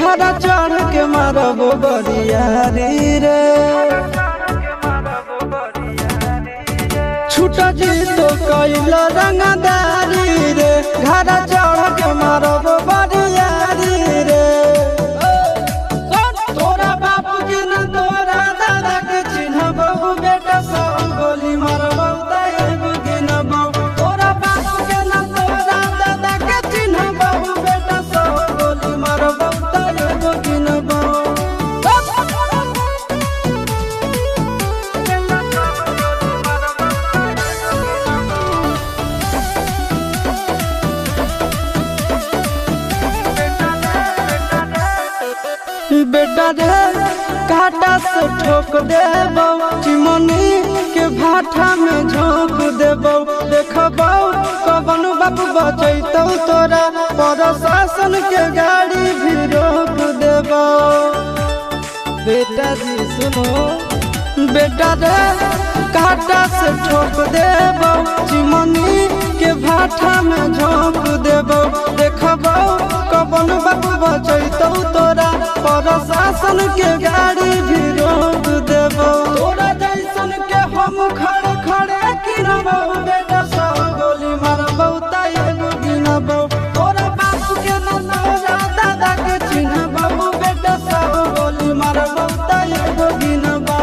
घर चढ़ के मारब बरियारी रे छूट जी तो कैल रंगदारी रे घर चढ़ के मारब बरियारी रे तोरा बाप के न तोरा दादा के चिन्हबो बेटा सब गोली मारबो तैब गिनबो तोरा बाप के न तोरा दादा के चिन्हबो बेटा सब गोली मारबो तैब गिनबो बेटा रे काटा से ठोक देबो चिमनी के भाटा में झोंक देबो देखबो कवन बाप बचैतौ तोरा प्रशासन के गाड़ी भी रोक देबो बेटा जी सुनो बेटा रे काटा से ठोक देबो चिमनी के भाटा में झोंक देबो देखबो कवन बाप बचैतौ तोरा प्रशासन के गाड़ी भी रोक देबो तोरा जैसन के हम खड़े खड़े गिनबो बेटा सब गोली मारबो तैब गिनबो तोरा बाप के न तोरा दादा के चिन्हबो बेटा सब गोली मारबो तैब गिनबो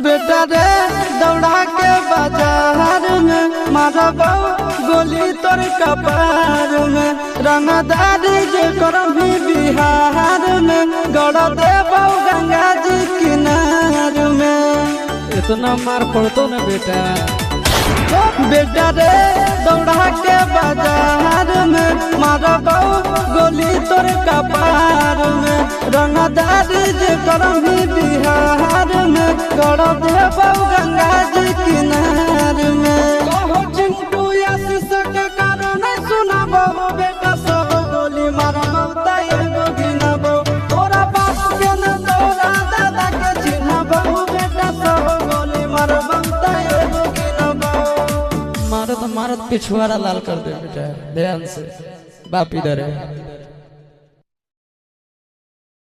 बेटा रे दौड़ा के बाजार में मारबो गोली तोर कपार में रंगदारी जे करभी बिहार में गड़ देबो गंगा जी किनार में इतना मार पड़तो ना बेटा बेटा रे दौड़ा के बाजार में मारबो गोली तोर कपार में रंगदारी जे करभी बिहार में गड़ देबो गंगा जी किनार में कहो चिंटू आशीष के कारण सुनाबो बेटा सब गोली मारबो तैब गिनबो तोरा बाप के न तोरा दादा के चिन्हबो बेटा सब गोली मारबो तैब गिनबो मारत मारत पिछुआरा लाल कर दे बेटा ध्यान से बाप इधर है।